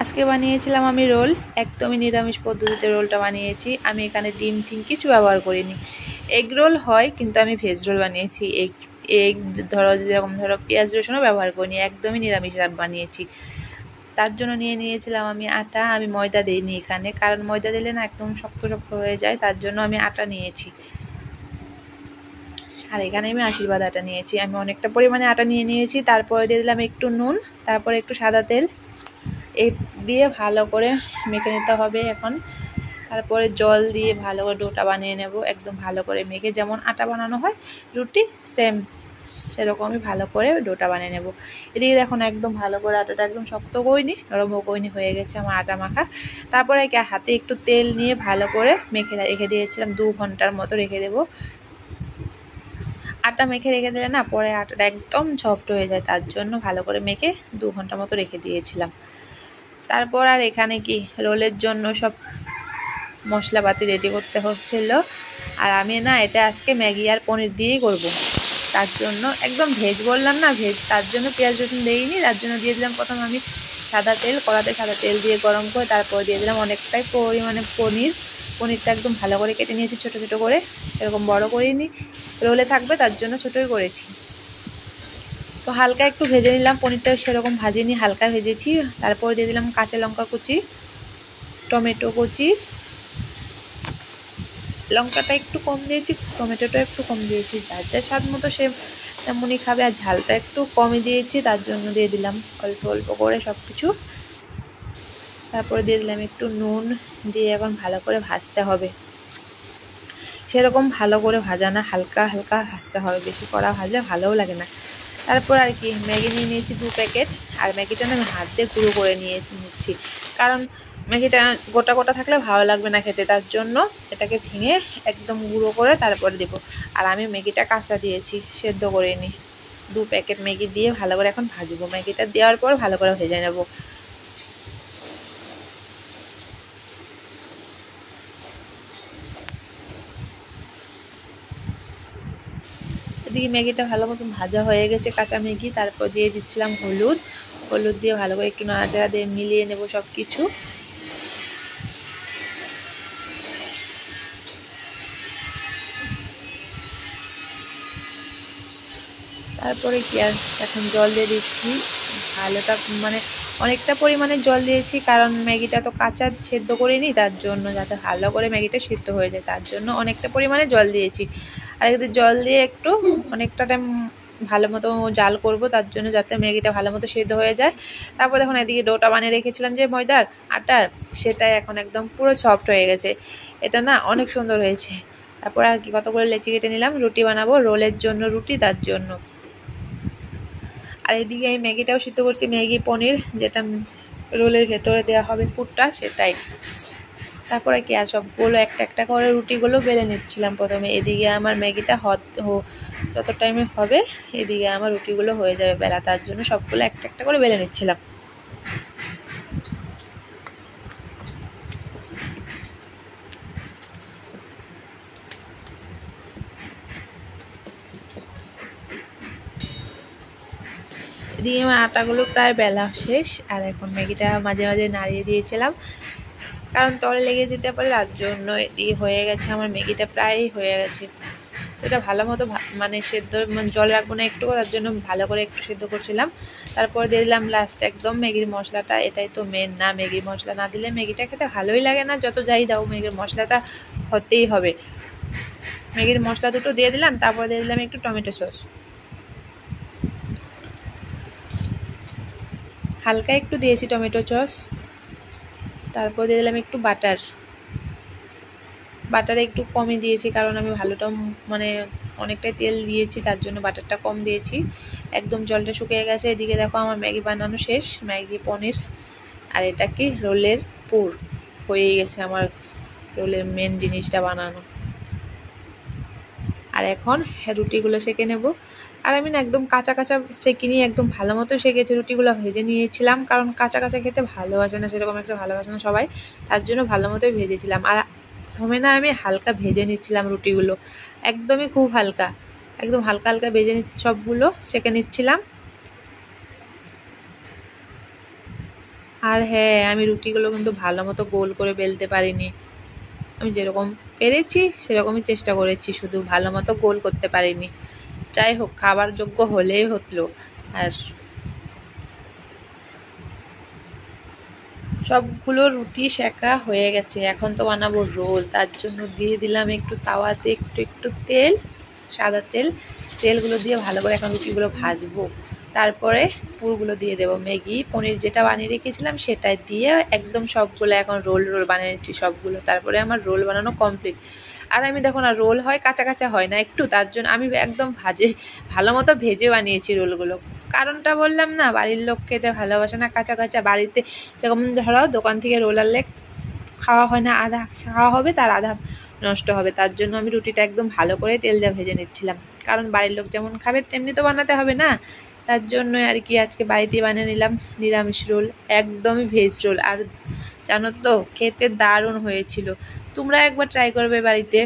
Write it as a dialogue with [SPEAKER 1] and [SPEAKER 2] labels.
[SPEAKER 1] আজকে বানিয়েছিলাম আমি রোল, একদমই নিরামিষ পদ্ধতিতে রোলটা বানিয়েছি। আমি এখানে ডিম টিম কিছু ব্যবহার করিনি। এগ রোল হয়, কিন্তু আমি ভেজ রোল বানিয়েছি। এগ এগ ধরো, যেরকম ধরো পেঁয়াজ রসুনও ব্যবহার করিনি, একদমই নিরামিষ বানিয়েছি। তার জন্য নিয়ে নিয়েছিলাম আমি আটা। আমি ময়দা দিইনি এখানে, কারণ ময়দা দিলে না একদম শক্ত শক্ত হয়ে যায়, তার জন্য আমি আটা নিয়েছি। আর এখানে আমি আশীর্বাদ আটা নিয়েছি। আমি অনেকটা পরিমাণে আটা নিয়ে নিয়েছি। তারপরে দিয়ে দিলাম একটু নুন, তারপরে একটু সাদা তেল, এই দিয়ে ভালো করে মেখে নিতে হবে এখন। তারপরে জল দিয়ে ভালো করে ডোটা বানিয়ে নেব, একদম ভালো করে মেখে, যেমন আটা বানানো হয় রুটি সেম সেরকমই ভালো করে ডোটা বানিয়ে নেব। এদিকে দেখুন একদম ভালো করে আটাটা একদম শক্ত করিনি, নরমও করিনি, হয়ে গেছে আমার আটা মাখা। তারপরে হাতে একটু তেল নিয়ে ভালো করে মেখে রেখে দিয়েছিলাম, 2 ঘন্টার মতো রেখে দেবো। আটা মেখে রেখে দিলে না পরে আটাটা একদম সফট হয়ে যায়, তার জন্য ভালো করে মেখে 2 ঘন্টার মতো রেখে দিয়েছিলাম। তারপর আর এখানে কি রোলের জন্য সব মশলাপাতি রেডি করতে হচ্ছিল। আর আমি না এটা আজকে ম্যাগি আর পনির দিয়েই করব, তার জন্য একদম ভেজ বললাম না, ভেজ, তার জন্য পেঁয়াজ রসুন দিইনি। তার জন্য দিয়ে দিলাম প্রথম আমি সাদা তেল, কড়াতে সাদা তেল দিয়ে গরম করে তারপর দিয়ে দিলাম অনেকটাই পরিমাণে পনিরটা একদম ভালো করে কেটে নিয়েছি ছোটো ছোটো করে, সেরকম বড় করিনি, রোলে থাকবে তার জন্য ছোটোই করেছি। তো হালকা একটু ভেজে নিলাম, পনিরটা সেরকম ভাজিনি, হালকা ভেজেছি। তারপর দিয়ে দিলাম কাঁচা লঙ্কা কুচি, টমেটো কুচি, লঙ্কাটা একটু কম দিয়েছি, টমেটোটা একটু কম দিয়েছি, যার যার স্বাদ মতো সে তেমনই খাবে। আর ঝালটা একটু কমই দিয়েছি, তার জন্য দিয়ে দিলাম অল্প অল্প করে সব কিছু। তারপরে দিয়ে দিলাম একটু নুন, দিয়ে এখন ভালো করে ভাজতে হবে। সেরকম ভালো করে ভাজা না, হালকা হালকা ভাজতে হবে, বেশি কড়া ভাজলে ভালোও লাগে না। তারপর আর কি ম্যাগি নিয়ে নিয়েছি 2 প্যাকেট। আর ম্যাগিটা না আমি হাত দিয়ে গুঁড়ো করে নিচ্ছি, কারণ ম্যাগিটা গোটা গোটা থাকলে ভালো লাগবে না খেতে, তার জন্য এটাকে ভেঙে একদম গুঁড়ো করে তারপরে দেবো। আর আমি ম্যাগিটা কাঁচা দিয়েছি, সেদ্ধ করে নিই। 2 প্যাকেট ম্যাগি দিয়ে ভালো করে এখন ভাজবো। ম্যাগিটা দেওয়ার পর ভালো করে ভেজে নেবো। এদিকে ম্যাগিটা ভালো মতন ভাজা হয়ে গেছে, কাঁচা ম্যাগি। তারপর দিয়ে দিচ্ছিলাম হলুদ দিয়ে ভালো করে একটু নাড়াচাড়া দিয়ে মিলিয়ে নেব সব কিছু। তারপরে কি আর এখন জল দিয়ে দিচ্ছি ভালোটা, মানে অনেকটা পরিমাণে জল দিয়েছি, কারণ ম্যাগিটা তো কাঁচা সেদ্ধ করিনি, তার জন্য যাতে ভালো করে ম্যাগিটা সেদ্ধ হয়ে যায়, তার জন্য অনেকটা পরিমাণে জল দিয়েছি। আর এদিকে জল দিয়ে একটু অনেকটা টাইম ভালো মতো জাল করব, তার জন্য যাতে ম্যাগিটা ভালো মতো সেদ্ধ হয়ে যায়। তারপর দেখুন এদিকে ডোটা বানিয়ে রেখেছিলাম যে ময়দার আটার, সেটাই এখন একদম পুরো সফট হয়ে গেছে। এটা না অনেক সুন্দর হয়েছে। তারপর আর কি কতগুলো লেচি কেটে নিলাম, রুটি বানাবো, রোলের জন্য রুটি, তার জন্য। আর এদিকে আমি ম্যাগিটাও সিদ্ধ করছি, ম্যাগি পনির, যেটা রোলের ভেতরে দেওয়া হবে পুরটা, সেটাই। তারপরে কি আর সবগুলো একটা একটা করে রুটিগুলো বেলে নিচ্ছিলাম প্রথমে। এদিকে আমার ম্যাগিটা যত টাইমে হবে এদিকে আমার রুটিগুলো হয়ে যাবে বেলা, তার জন্য সবগুলো একটা একটা করে বেলে নিচ্ছিলাম। এদিকে আমার আটাগুলো প্রায় বেলা শেষ। আর এখন ম্যাগিটা মাঝে মাঝে নাড়িয়ে দিয়েছিলাম, কারণ তলে লেগে যেতে পারে, তার জন্য এদিকে হয়ে গেছে আমার ম্যাগিটা, প্রায় হয়ে গেছে। তো এটা ভালো মতো মানে সেদ্ধ, মানে জল রাখবো না একটু, তার জন্য ভালো করে একটু সেদ্ধ করছিলাম। তারপর দিয়ে দিলাম লাস্ট একদম ম্যাগির মশলাটা, এটাই তো মেন, না ম্যাগির মশলা না দিলে ম্যাগিটা খেতে ভালোই লাগে না, যত যাই দাও ম্যাগির মশলাটা হতেই হবে। ম্যাগির মশলা দুটো দিয়ে দিলাম, তারপর দিয়ে দিলাম একটু টমেটো সস, হালকা একটু দিয়েছি টমেটো সস। তারপর দিয়ে দিলাম একটু বাটার একটু কমই দিয়েছি, কারণ আমি ভালোটা মানে অনেকটাই তেল দিয়েছি, তার জন্য বাটারটা কম দিয়েছি। একদম জলটা শুকিয়ে গেছে। এদিকে দেখো আমার ম্যাগি বানানো শেষ, ম্যাগি পনির। আর এটা কি রোলের পুর হয়েই গেছে আমার, রোলের মেন জিনিসটা বানানো। আর এখন রুটিগুলো সেঁকে নেব। আর আমি না একদম কাঁচা কাঁচা সেঁকিনি, একদম ভালো মতো সেঁকেছি। রুটিগুলো ভেজে নিয়েছিলাম, কারণ কাঁচা কাঁচা খেতে ভালোবাসে না, সেরকম একটা ভালোবাসে না সবাই, তার জন্য ভালো মতোই ভেজেছিলাম। আর প্রথমে না আমি হালকা ভেজে নিচ্ছিলাম রুটিগুলো, একদমই খুব হালকা, একদম হালকা হালকা ভেজে নিচ্ছি, সবগুলো সেঁকে নিচ্ছিলাম। আর হ্যাঁ, আমি রুটিগুলো কিন্তু ভালো মতো গোল করে বেলতে পারিনি। আমি যেরকম পেরেছি সেরকমই চেষ্টা করেছি, শুধু ভালো মতো গোল করতে পারিনি। যাই হোক, খাবার যোগ্য হলেই হলো। আর সবগুলো রুটি সেকা হয়ে গেছে, এখন তো বানাবো রোল। তার জন্য দিয়ে দিলাম একটু তাওয়াতে একটু একটু তেল, সাদা তেল। তেলগুলো দিয়ে ভালো করে এখন রুটিগুলো ভাজবো। তারপরে পুরগুলো দিয়ে দেবো, ম্যাগি পনির যেটা বানিয়ে রেখেছিলাম সেটাই দিয়ে একদম সবগুলো এখন রোল রোল বানিয়ে নিচ্ছি সবগুলো। তারপরে আমার রোল বানানো কমপ্লিট। আর আমি দেখো না, রোল হয় কাঁচা কাঁচা হয় না একটু, তার জন্য আমি একদম ভালো মতো ভেজে বানিয়েছি রোলগুলো। কারণটা বললাম না, বাড়ির লোক খেতে ভালোবাসে না কাঁচা কাঁচা। বাড়িতে যেমন ধরো দোকান থেকে রোল আনলে খাওয়া হয় না, আধা খাওয়া হবে তার আধা নষ্ট হবে, তার জন্য আমি রুটিটা একদম ভালো করে তেল দিয়ে ভেজে নিচ্ছিলাম। কারণ বাড়ির লোক যেমন খাবে তেমনি তো বানাতে হবে না, তার জন্য আর কি আজকে বাড়িতেই বানিয়ে নিলাম নিরামিষ রোল, একদমই ভেজ রোল। আর জানো তো, খেতে দারুণ হয়েছিল। তোমরা একবার ট্রাই করবে বাড়িতে।